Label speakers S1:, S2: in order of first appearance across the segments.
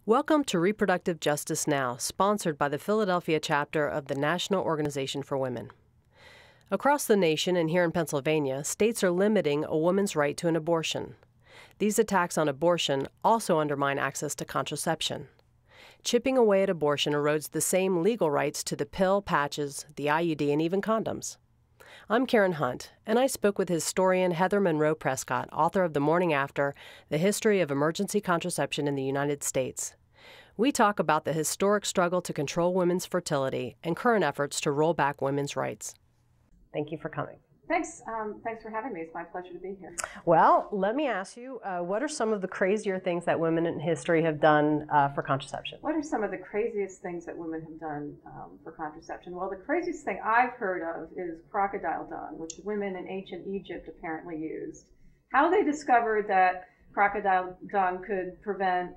S1: Welcome to Reproductive Justice Now, sponsored by the Philadelphia chapter of the National Organization for Women. Across the nation and here in Pennsylvania, states are limiting a woman's right to an abortion. These attacks on abortion also undermine access to contraception. Chipping away at abortion erodes the same legal rights to the pill, patches, the IUD, and even condoms. I'm Karen Hunt, and I spoke with historian Heather Munro Prescott, author of The Morning After, The History of Emergency Contraception in the United States. We talk about the historic struggle to control women's fertility and current efforts to roll back women's rights. Thank you for coming.
S2: Thanks. Thanks for having me. It's my pleasure to be here.
S1: Well, let me ask you, what are some of the crazier things that women in history have done for contraception?
S2: What are some of the craziest things that women have done for contraception? Well, the craziest thing I've heard of is crocodile dung, which women in ancient Egypt apparently used. How they discovered that crocodile dung could prevent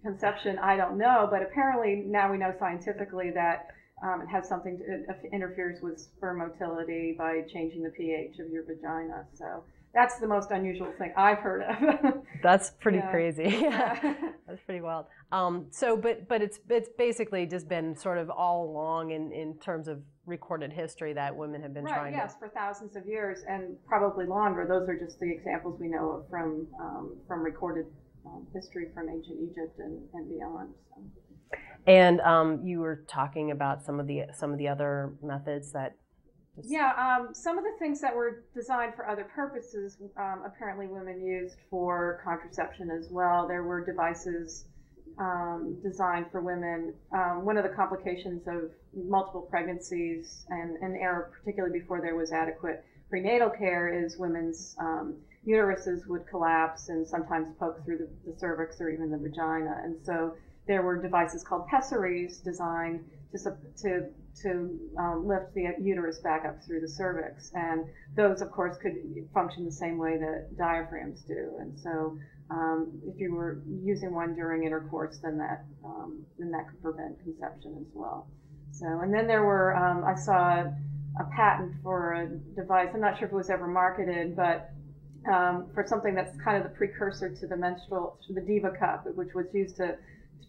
S2: conception, I don't know, but apparently now we know scientifically that it has something to, interferes with sperm motility by changing the pH of your vagina. So that's the most unusual thing I've heard of.
S1: That's pretty crazy. That's pretty wild. But it's basically just been sort of all along in terms of recorded history that women have been trying to.
S2: Yes, for thousands of years and probably longer. Those are just the examples we know of from recorded history from ancient Egypt and beyond. So.
S1: And you were talking about some of the other methods that.
S2: Some of the things that were designed for other purposes, apparently women used for contraception as well. There were devices designed for women. One of the complications of multiple pregnancies and an era, particularly before there was adequate prenatal care, is women's uteruses would collapse and sometimes poke through the cervix or even the vagina. And so there were devices called pessaries designed to lift the uterus back up through the cervix. And those, of course, could function the same way that diaphragms do. And so if you were using one during intercourse, then that could prevent conception as well. So, and then there were, I saw a patent for a device, I'm not sure if it was ever marketed, but for something that's kind of the precursor to the Diva cup, which was used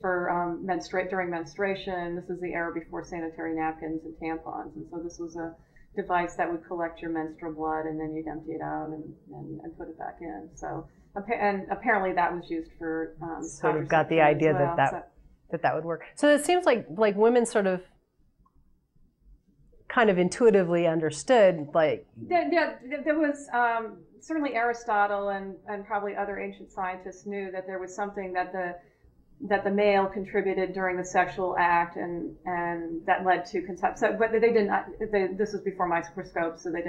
S2: during menstruation. This is the era before sanitary napkins and tampons, and so this was a device that would collect your menstrual blood and then you'd empty it out and put it back in. So, and apparently that was used for
S1: sort of got the idea
S2: well,
S1: that would work. So it seems like women sort of kind of intuitively understood, like
S2: there was certainly Aristotle and probably other ancient scientists knew that there was something that the male contributed during the sexual act and that led to conception. So, but they didn't. This was before microscopes, so they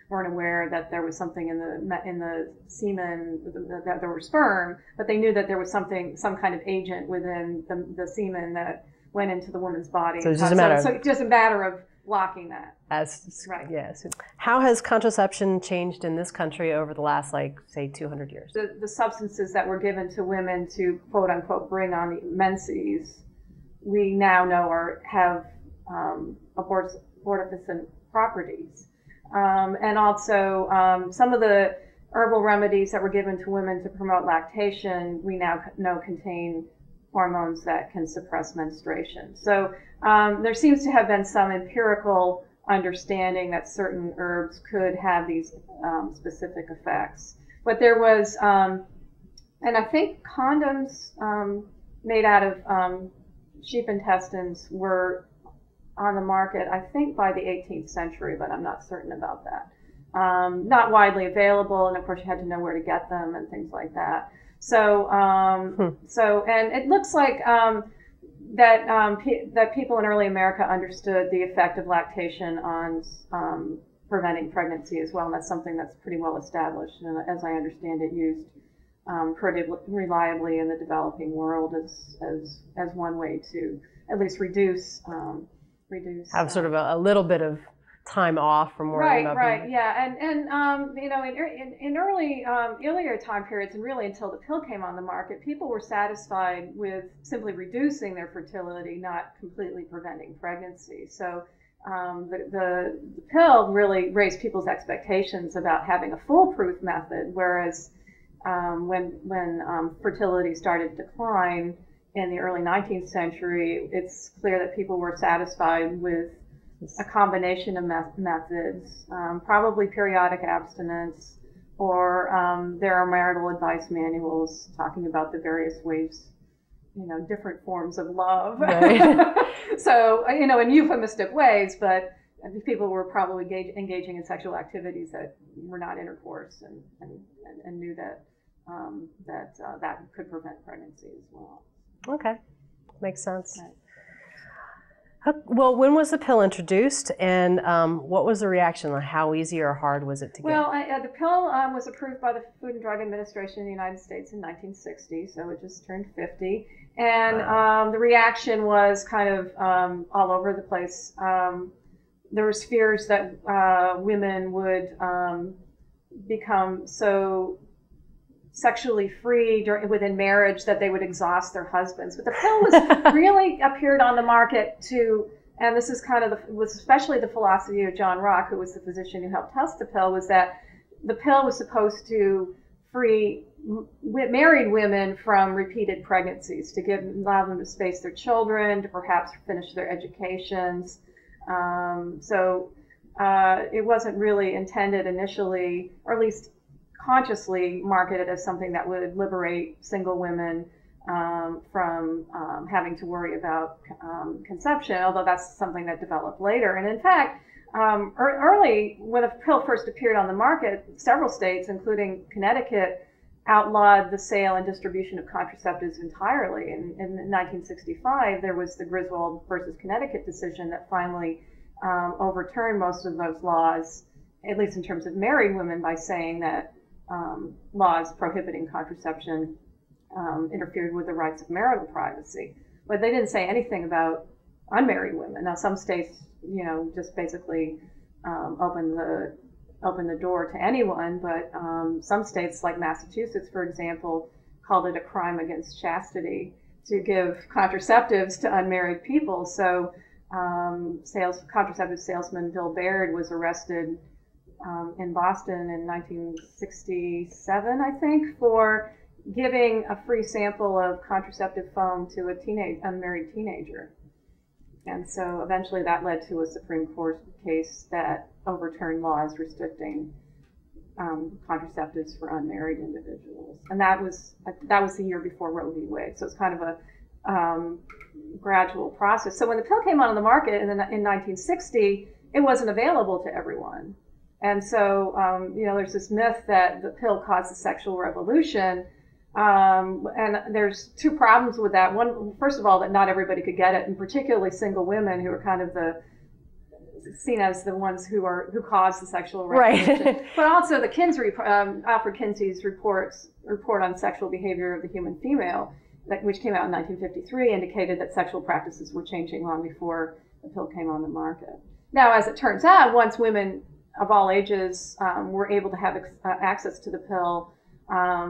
S2: weren't aware that there was something in the semen, that there were sperm, but they knew that there was some kind of agent within the semen that went into the woman's body.
S1: So it's just
S2: a matter of blocking that.
S1: Right. Yes. How has contraception changed in this country over the last, say, 200 years?
S2: The substances that were given to women to quote unquote bring on the menses, we now know have abortifacient properties. And also some of the herbal remedies that were given to women to promote lactation, we now know contain hormones that can suppress menstruation. So there seems to have been some empirical understanding that certain herbs could have these specific effects. But there was, and I think condoms made out of sheep intestines were on the market, I think, by the 18th century, but I'm not certain about that. Not widely available, and of course you had to know where to get them and things like that. So, and it looks like that people in early America understood the effect of lactation on preventing pregnancy as well, and that's something that's pretty well established, and as I understand it, used pretty reliably in the developing world as one way to at least reduce.
S1: Have sort of a little bit of time off from worrying about.
S2: Right, yeah, and you know, in earlier time periods, and really until the pill came on the market, people were satisfied with simply reducing their fertility, not completely preventing pregnancy. So the pill really raised people's expectations about having a foolproof method, whereas when fertility started to decline, in the early 19th century, it's clear that people were satisfied with a combination of methods, probably periodic abstinence, or there are marital advice manuals talking about the various ways, different forms of love.
S1: Right.
S2: So, in euphemistic ways, but people were probably engaging in sexual activities that were not intercourse, and knew that that could prevent pregnancy as well.
S1: Okay, makes sense.
S2: Right.
S1: Well, when was the pill introduced, and what was the reaction? How easy or hard was it to get?
S2: Well, the pill was approved by the Food and Drug Administration in the United States in 1960, so it just turned 50. And the reaction was kind of all over the place. There was fears that women would become so sexually free within marriage that they would exhaust their husbands. But the pill was really appeared on the market and this is kind of was especially the philosophy of John Rock, who was the physician who helped test the pill, was that the pill was supposed to free married women from repeated pregnancies, to allow them to space their children, to perhaps finish their educations. So it wasn't really intended initially, or at least consciously marketed as something that would liberate single women from having to worry about conception, although that's something that developed later. And in fact, early, when the pill first appeared on the market, several states, including Connecticut, outlawed the sale and distribution of contraceptives entirely. In 1965, there was the Griswold versus Connecticut decision that finally overturned most of those laws, at least in terms of married women, by saying that laws prohibiting contraception interfered with the rights of marital privacy. But they didn't say anything about unmarried women. Now, some states, just basically open the door to anyone, but some states, like Massachusetts, for example, called it a crime against chastity to give contraceptives to unmarried people. So contraceptive salesman Bill Baird was arrested in Boston in 1967, I think, for giving a free sample of contraceptive foam to a unmarried teenager. And so eventually that led to a Supreme Court case that overturned laws restricting contraceptives for unmarried individuals. And that was the year before Roe v. Wade. So it's kind of a gradual process. So when the pill came out on the market in 1960, it wasn't available to everyone. And so, there's this myth that the pill caused the sexual revolution. And there's two problems with that. One, first of all, that not everybody could get it, and particularly single women, who are kind of seen as the ones who caused the sexual revolution.
S1: Right.
S2: But also the Kinsey, Alfred Kinsey's report on sexual behavior of the human female, which came out in 1953, indicated that sexual practices were changing long before the pill came on the market. Now, as it turns out, once women of all ages were able to have access to the pill,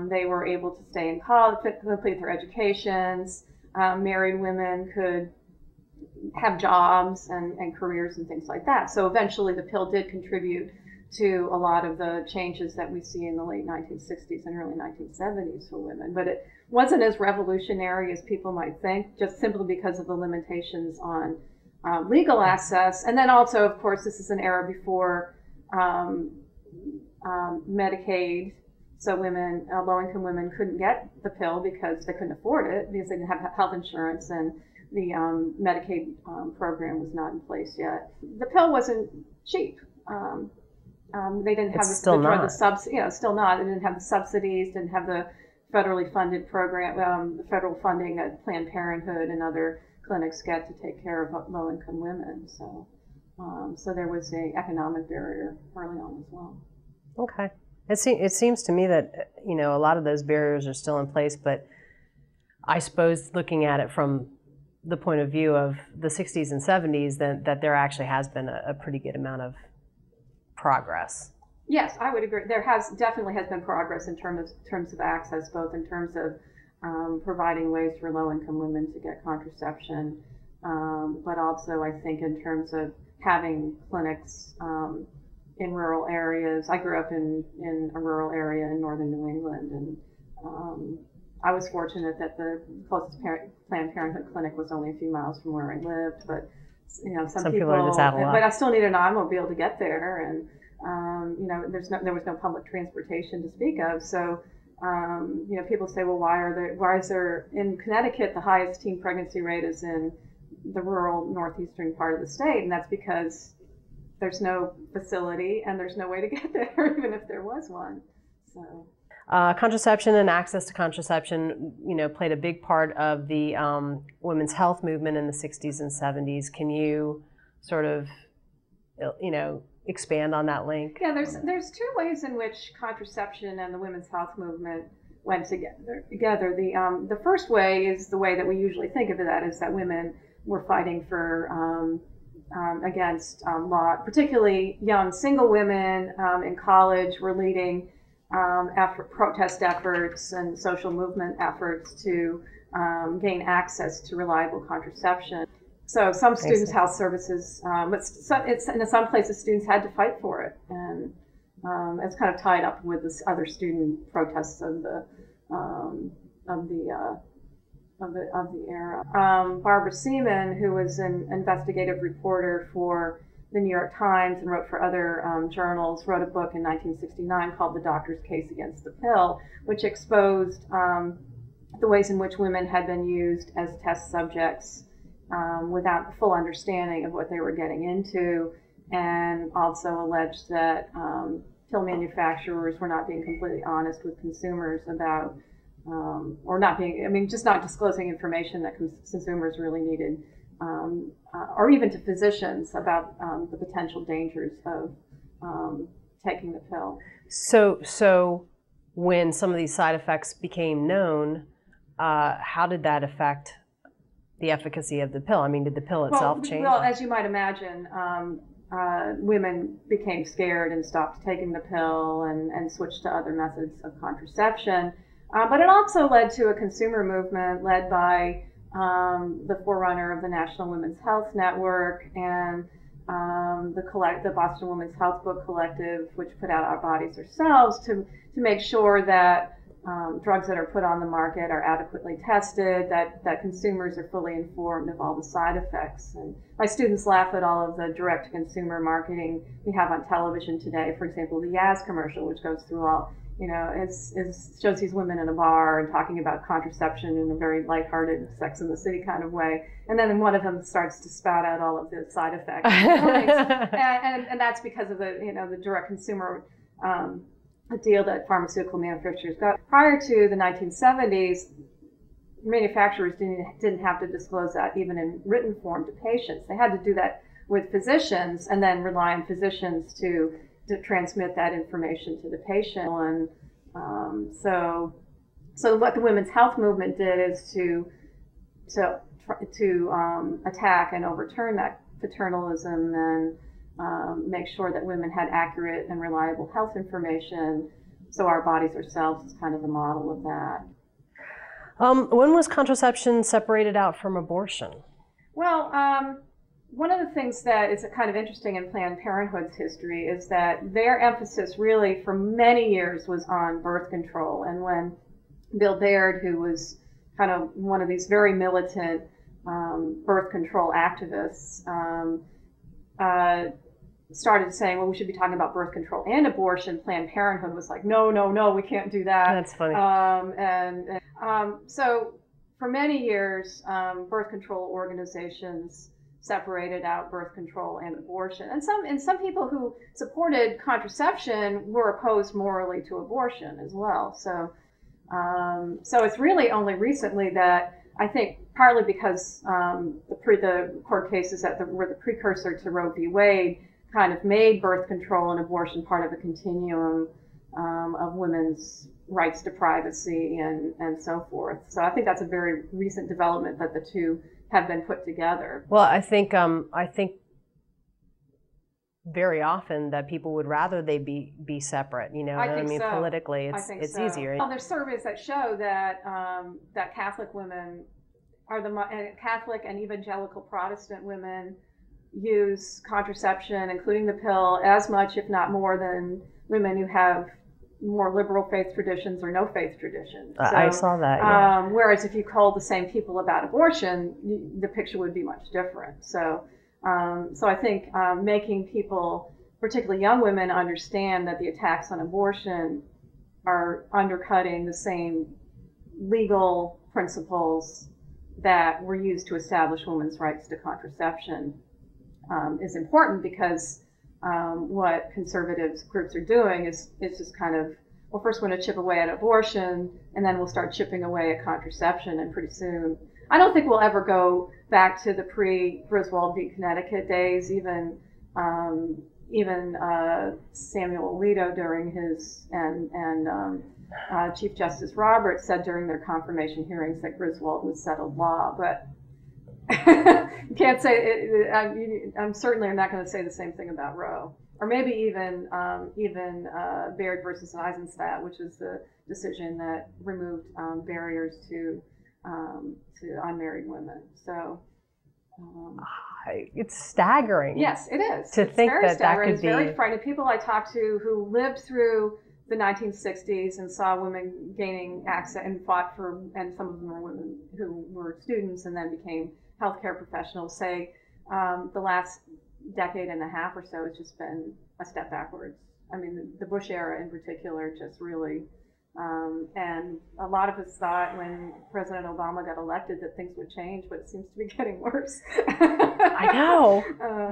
S2: they were able to stay in college, complete their educations. Married women could have jobs and careers and things like that. So eventually the pill did contribute to a lot of the changes that we see in the late 1960s and early 1970s for women. But it wasn't as revolutionary as people might think, just simply because of the limitations on legal access. And then also, of course, this is an era before Medicaid. So women, low-income women, couldn't get the pill because they couldn't afford it, because they didn't have health insurance, and the Medicaid program was not in place yet. The pill wasn't cheap. They didn't have still not. They didn't have the subsidies, didn't have the federally funded program, the federal funding that Planned Parenthood and other clinics get to take care of low-income women. So there was an economic barrier early on as well.
S1: Okay. It seems to me that, a lot of those barriers are still in place, but I suppose looking at it from the point of view of the 60s and 70s, that there actually has been a pretty good amount of progress.
S2: Yes, I would agree. There definitely has been progress in terms of access, both in terms of providing ways for low-income women to get contraception, but also I think in terms of having clinics in rural areas. I grew up in a rural area in northern New England, and I was fortunate that the closest Planned Parenthood clinic was only a few miles from where I lived, but some
S1: people are just out a lot.
S2: But I still needed an automobile to get there, and there was no public transportation to speak of. So people say, well, why is there in Connecticut the highest teen pregnancy rate is in the rural northeastern part of the state, and that's because there's no facility and there's no way to get there, even if there was one. So.
S1: Contraception and access to contraception, played a big part of the women's health movement in the 60s and 70s. Can you sort of, expand on that link?
S2: Yeah, there's two ways in which contraception and the women's health movement went together. The first way is the way that we usually think of it, that is that women were fighting for against law, particularly young single women in college were leading protest efforts and social movement efforts to gain access to reliable contraception. So some students' health services, but in some places students had to fight for it, and it's kind of tied up with this other student protests of the era. Barbara Seaman, who was an investigative reporter for the New York Times and wrote for other journals, wrote a book in 1969 called The Doctor's Case Against the Pill, which exposed the ways in which women had been used as test subjects without the full understanding of what they were getting into, and also alleged that pill manufacturers were not being completely honest with consumers about, just not disclosing information that consumers really needed. Or even to physicians about the potential dangers of taking the pill.
S1: So when some of these side effects became known, how did that affect the efficacy of the pill? I mean, did the pill itself change?
S2: Well, as you might imagine, women became scared and stopped taking the pill and switched to other methods of contraception. But it also led to a consumer movement led by the forerunner of the National Women's Health Network and the Boston Women's Health Book Collective, which put out Our Bodies Ourselves, to make sure that drugs that are put on the market are adequately tested, that consumers are fully informed of all the side effects. And my students laugh at all of the direct-to-consumer marketing we have on television today. For example, the Yaz commercial, which goes through all, shows these women in a bar and talking about contraception in a very lighthearted Sex and the City kind of way. And then one of them starts to spout out all of the side effects. and that's because of the direct consumer deal that pharmaceutical manufacturers got. Prior to the 1970s, manufacturers didn't have to disclose that even in written form to patients. They had to do that with physicians and then rely on physicians to transmit that information to the patient. And so what the women's health movement did is to attack and overturn that paternalism and make sure that women had accurate and reliable health information. So Our Bodies Ourselves is kind of the model of that.
S1: When was contraception separated out from abortion?
S2: Well, one of the things that is kind of interesting in Planned Parenthood's history is that their emphasis really for many years was on birth control. And when Bill Baird, who was kind of one of these very militant birth control activists, started saying, well, we should be talking about birth control and abortion, Planned Parenthood was like, no, we can't do that.
S1: That's funny.
S2: So for many years, birth control organizations separated out birth control and abortion. And some people who supported contraception were opposed morally to abortion as well. So it's really only recently that I think, partly because the court cases that were the precursor to Roe v. Wade kind of made birth control and abortion part of a continuum of women's rights to privacy and so forth. So I think that's a very recent development that the two have been put together.
S1: Well, I think very often that people would rather they be separate. I mean,
S2: so.
S1: Politically, it's easier.
S2: Well, there's surveys that show that that Catholic women are Catholic and evangelical Protestant women use contraception, including the pill, as much, if not more, than women who have more liberal faith traditions or no faith traditions. So,
S1: I saw that. Yeah.
S2: Whereas if you called the same people about abortion, the picture would be much different. So I think making people, particularly young women, understand that the attacks on abortion are undercutting the same legal principles that were used to establish women's rights to contraception is important, because what conservative groups are doing is just kind of, well, first we're going to chip away at abortion, and then we'll start chipping away at contraception, and pretty soon, I don't think we'll ever go back to the pre-Griswold v. Connecticut days. Even Samuel Alito during his and Chief Justice Roberts said during their confirmation hearings that Griswold was settled law, but you can't say it. I'm certainly not going to say the same thing about Roe, or maybe even Baird versus Eisenstadt, which is the decision that removed barriers to unmarried women. So
S1: it's staggering.
S2: Yes, it is.
S1: To think that
S2: staggering.
S1: could
S2: it's
S1: be
S2: very frightening. People I talked to who lived through the 1960s and saw women gaining access and fought for, and some of them were women who were students and then became healthcare professionals, say the last decade and a half or so, it's just been a step backwards. I mean, the Bush era in particular just really, and a lot of us thought when President Obama got elected that things would change, but it seems to be getting worse.
S1: I know.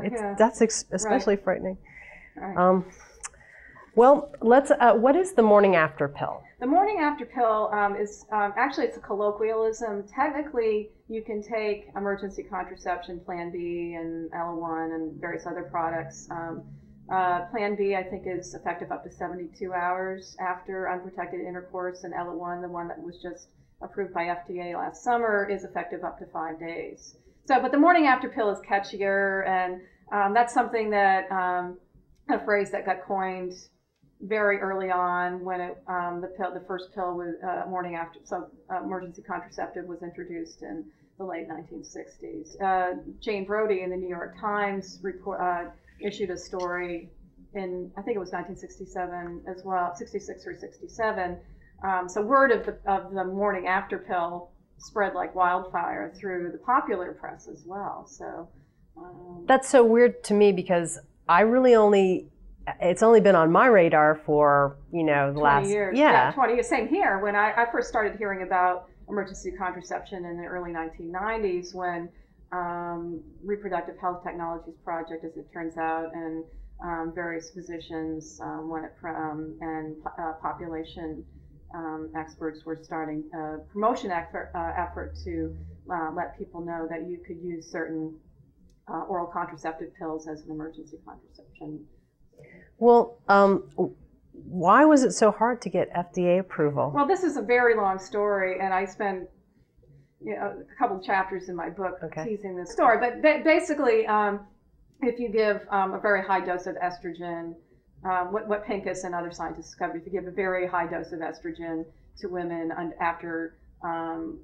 S2: Yeah.
S1: That's especially frightening.
S2: Right.
S1: Well, let's. What is the morning after pill?
S2: The morning after pill is actually, it's a colloquialism. Technically, you can take emergency contraception, Plan B, and Ella-1, and various other products. Plan B, I think, is effective up to 72 hours after unprotected intercourse, and Ella-1, the one that was just approved by FDA last summer, is effective up to 5 days. So, but the morning after pill is catchier, and that's something that a phrase that got coined very early on when the first pill was morning after, so emergency contraceptive was introduced in the late 1960s. Jane Brody in the New York Times issued a story in, I think it was 1967 as well, 66 or 67. So word of the morning after pill spread like wildfire through the popular press as well. So
S1: that's so weird to me, because I really it's only been on my radar for, the
S2: 20
S1: last
S2: years. Yeah, 20 years. Same here. When I first started hearing about emergency contraception in the early 1990s, when Reproductive Health Technologies Project, as it turns out, and various physicians and population experts were starting a promotion effort to let people know that you could use certain oral contraceptive pills as an emergency contraception.
S1: Well, why was it so hard to get FDA approval?
S2: Well, this is a very long story, and I spend a couple of chapters in my book teasing this story. But basically, if you give a very high dose of estrogen, what Pincus and other scientists discovered, if you give a very high dose of estrogen to women after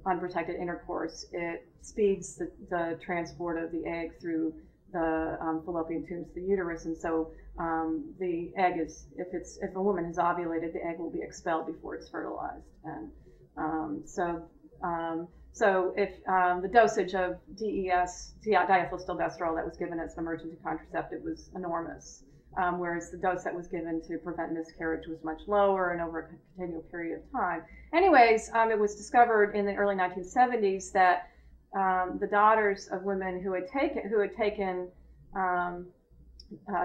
S2: unprotected intercourse, it speeds the transport of the egg through the fallopian tubes, the uterus, and so the egg is, if a woman has ovulated, the egg will be expelled before it's fertilized, and so if the dosage of DES, diethylstilbestrol, that was given as an emergency contraceptive was enormous, whereas the dose that was given to prevent miscarriage was much lower and over a continual period of time. Anyways, it was discovered in the early 1970s that the daughters of women who had taken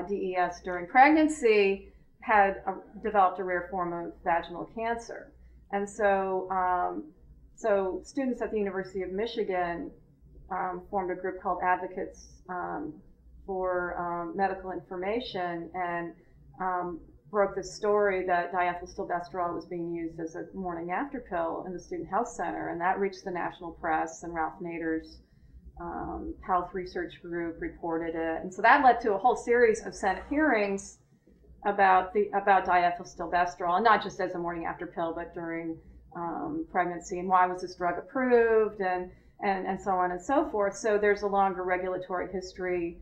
S2: DES during pregnancy had developed a rare form of vaginal cancer, and so students at the University of Michigan formed a group called Advocates for Medical Information, and broke the story that diethylstilbestrol was being used as a morning after pill in the Student Health Center, and that reached the national press, and Ralph Nader's health research group reported it, and so that led to a whole series of Senate hearings about diethylstilbestrol, and not just as a morning after pill, but during pregnancy, and why was this drug approved, and so on and so forth. So there's a longer regulatory history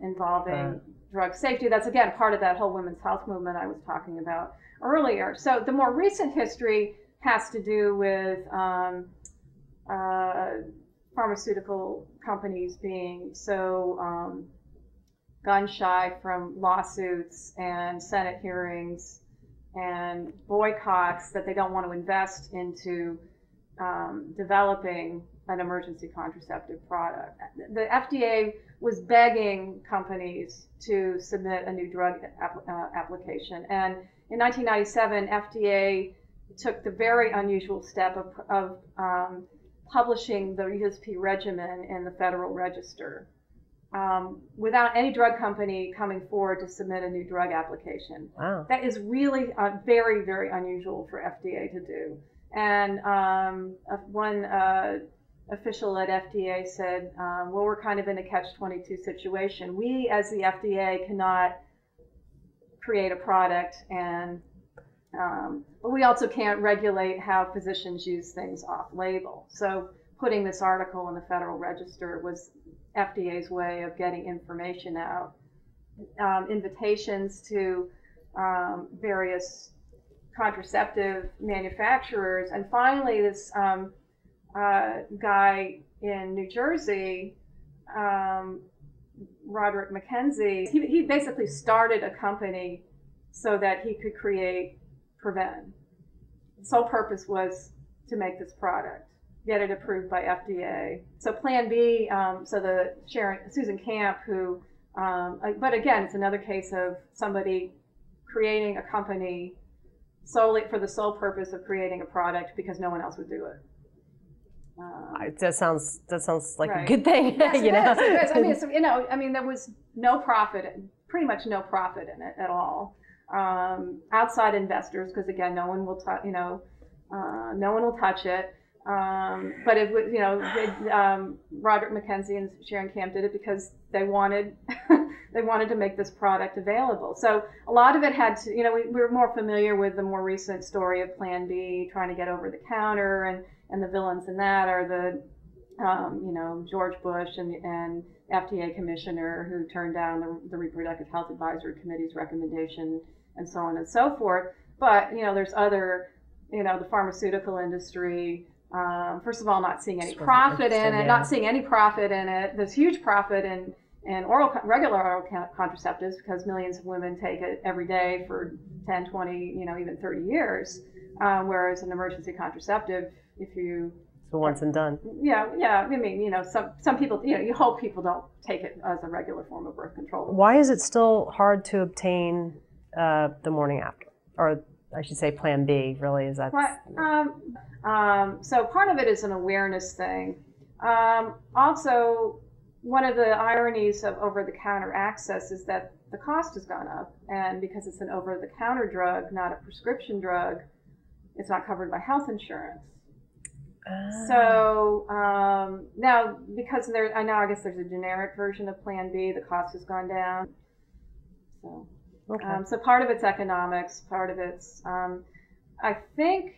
S2: involving drug safety. That's, again, part of that whole women's health movement I was talking about earlier. So the more recent history has to do with pharmaceutical companies being so gun shy from lawsuits and Senate hearings and boycotts that they don't want to invest into developing an emergency contraceptive product. The FDA was begging companies to submit a new drug application. And in 1997, FDA took the very unusual step of publishing the USP regimen in the Federal Register without any drug company coming forward to submit a new drug application.
S1: Wow.
S2: That is really very, very unusual for FDA to do. And one official at FDA said, well, we're kind of in a catch-22 situation. We, as the FDA, cannot create a product, and but we also can't regulate how physicians use things off-label. So putting this article in the Federal Register was FDA's way of getting information out. Invitations to various contraceptive manufacturers, and finally this guy in New Jersey, Roderick McKenzie, he basically started a company so that he could create Prevent. The sole purpose was to make this product, get it approved by FDA. So Plan B, so the Susan Camp, who, but again, it's another case of somebody creating a company solely for the sole purpose of creating a product because no one else would do it.
S1: That sounds like
S2: right.
S1: a good thing.
S2: Yes,
S1: you know?
S2: It is. I mean, there was no profit, pretty much no profit in it at all. Outside investors, because again, no one will touch. No one will touch it. But it was, Roderick McKenzie and Sharon Camp did it because they wanted to make this product available. So a lot of it had to, we're more familiar with the more recent story of Plan B, trying to get over the counter, and the villains in that are the, George Bush and FDA commissioner who turned down the Reproductive Health Advisory Committee's recommendation, and so on and so forth. But, there's other, the pharmaceutical industry, first of all, not seeing any profit in it, There's huge profit in regular oral contraceptives because millions of women take it every day for 10, 20, even 30 years. Whereas an emergency contraceptive, if you...
S1: So once and done.
S2: Yeah. I mean, some people, you hope people don't take it as a regular form of birth control.
S1: Why is it still hard to obtain the morning after? Or I should say Plan B, really, is that...
S2: So part of it is an awareness thing. Also, one of the ironies of over-the-counter access is that the cost has gone up. And because it's an over-the-counter drug, not a prescription drug, it's not covered by health insurance. So now, because I guess there's a generic version of Plan B, the cost has gone down. So, okay. So part of it's economics, part of it's, I think,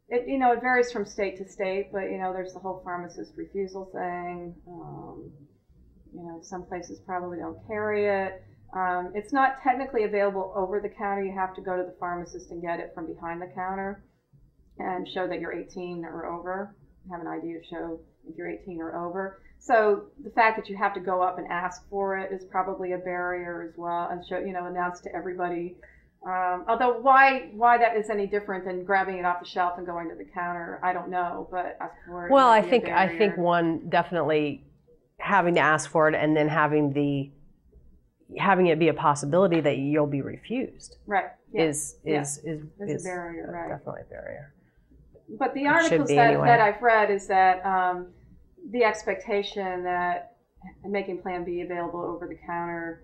S2: it varies from state to state, but there's the whole pharmacist refusal thing. Some places probably don't carry it. It's not technically available over the counter. You have to go to the pharmacist and get it from behind the counter and show that you're 18 or over. Have an ID to show if you're 18 or over. So the fact that you have to go up and ask for it is probably a barrier as well, and show, announce to everybody. Although why that is any different than grabbing it off the shelf and going to the counter, I don't know. But ask for it.
S1: Well, I think one definitely having to ask for it and then having it be a possibility that you'll be refused.
S2: Right. Yeah.
S1: Is
S2: a barrier, right?
S1: Definitely a barrier.
S2: But the articles that I've read is that the expectation that making Plan B available over the counter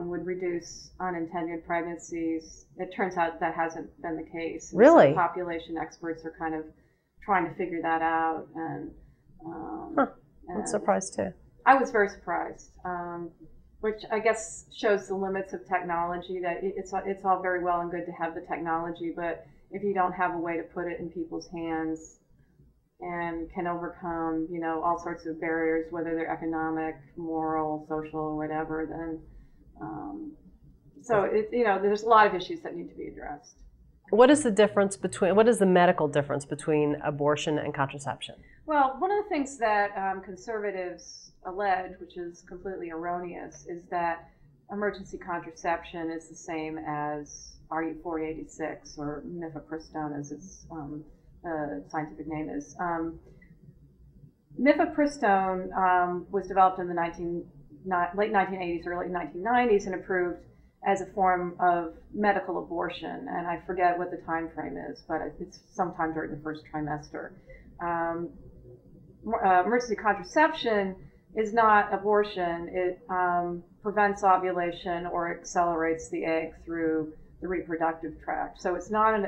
S2: would reduce unintended pregnancies. It turns out that hasn't been the case. And
S1: really?
S2: So population experts are kind of trying to figure that out. And
S1: I'm surprised too.
S2: I was very surprised, which I guess shows the limits of technology, that it's all very well and good to have the technology, but if you don't have a way to put it in people's hands, and can overcome, all sorts of barriers, whether they're economic, moral, social, whatever, then, there's a lot of issues that need to be addressed.
S1: What is the medical difference between abortion and contraception?
S2: Well, one of the things that conservatives allege, which is completely erroneous, is that emergency contraception is the same as RU-486 or mifepristone, as its scientific name is. Mifepristone was developed in the late 1980s, early 1990s, and approved as a form of medical abortion, and I forget what the time frame is, but it's sometime during the first trimester. Emergency contraception is not abortion. It prevents ovulation or accelerates the egg through the reproductive tract. So it's not an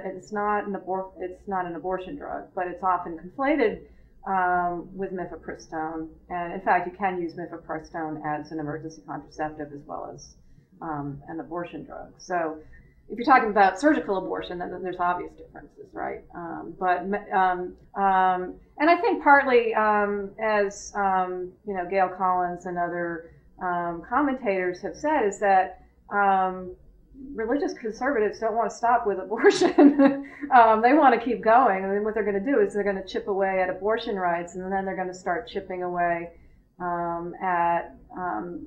S2: abortion drug, but it's often conflated with mifepristone. And in fact, you can use mifepristone as an emergency contraceptive as well as an abortion drug. So if you're talking about surgical abortion, then there's obvious differences, right? And I think partly, as Gail Collins and other commentators have said, is that religious conservatives don't want to stop with abortion. They want to keep going, and then what they're going to do is they're going to chip away at abortion rights, and then they're going to start chipping away at.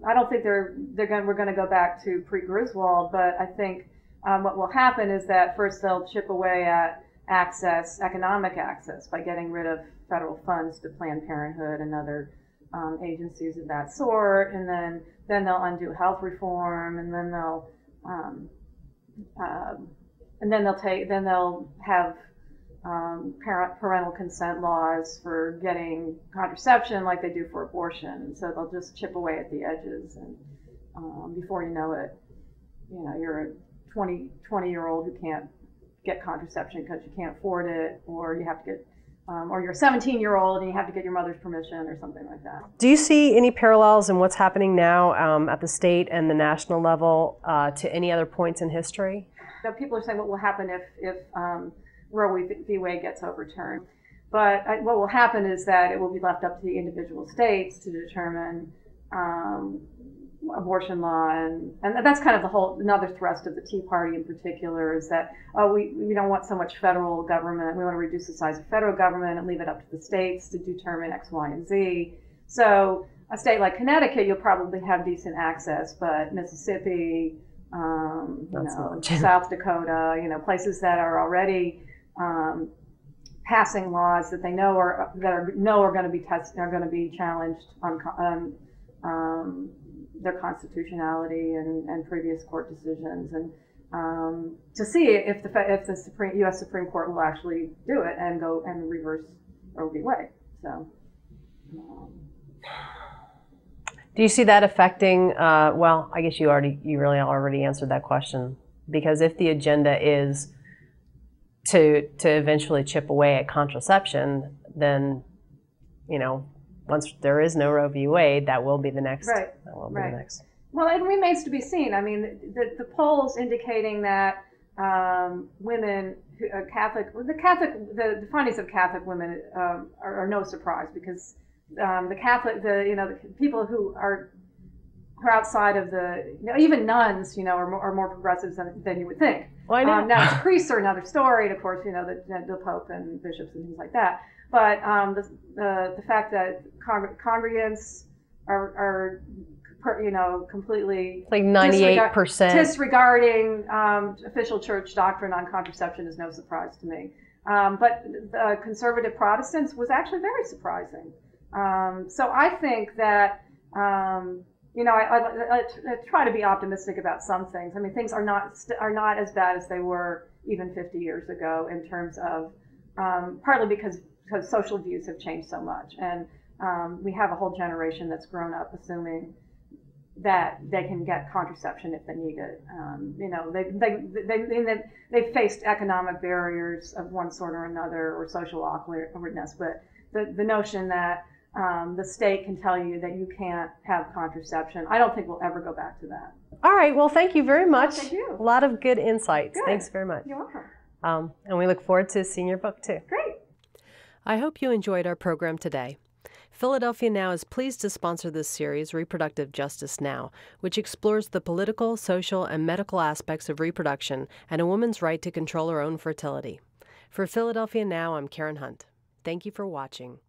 S2: I don't think we're going to go back to pre-Griswold, but I think what will happen is that first they'll chip away at economic access, by getting rid of federal funds to Planned Parenthood and other agencies of that sort, and then they'll undo health reform, and then they'll have parental consent laws for getting contraception like they do for abortion. So they'll just chip away at the edges, and before you know it, you're a 20-year-old who can't get contraception because you can't afford it, or you have to get, or you're a 17-year-old and you have to get your mother's permission or something like that.
S1: Do you see any parallels in what's happening now at the state and the national level to any other points in history?
S2: So people are saying what will happen if Roe v. Wade gets overturned. But what will happen is that it will be left up to the individual states to determine abortion law, and that's kind of another thrust of the Tea Party in particular, is that we don't want so much federal government. We want to reduce the size of federal government and leave it up to the states to determine X, Y, and Z. So a state like Connecticut, you'll probably have decent access, but Mississippi, South Dakota, places that are already passing laws that they know are going to be challenged on their constitutionality and previous court decisions, and to see if the U.S. Supreme Court will actually do it and go and reverse Roe v. Wade. So,
S1: do you see that affecting? Well, I guess you really already answered that question, because if the agenda is to eventually chip away at contraception, then once there is no Roe v. Wade, that will be the next. Right. That will be the next.
S2: Well, it remains to be seen. I mean, the polls indicating that women who are the findings of Catholic women are no surprise, because the people who are outside of even nuns, are more progressives than you would think.
S1: Well, I know.
S2: Now, priests are another story, and of course, the Pope and bishops and things like that. But the fact that congregants are completely
S1: like 98%
S2: disregarding official church doctrine on contraception is no surprise to me. But the conservative Protestants was actually very surprising. So I think that I try to be optimistic about some things. I mean, things are not as bad as they were even 50 years ago, in terms of partly because social views have changed so much, and we have a whole generation that's grown up assuming that they can get contraception if they need it. They've faced economic barriers of one sort or another, or social awkwardness, but the notion that the state can tell you that you can't have contraception, I don't think we'll ever go back to that.
S1: All right. Well, thank you very much.
S2: Thank you.
S1: A lot of good insights.
S2: Good.
S1: Thanks very much.
S2: You're welcome.
S1: And we look forward to seeing your book too.
S2: Great.
S1: I hope you enjoyed our program today. Philadelphia Now is pleased to sponsor this series, Reproductive Justice Now, which explores the political, social, and medical aspects of reproduction and a woman's right to control her own fertility. For Philadelphia Now, I'm Karen Hunt. Thank you for watching.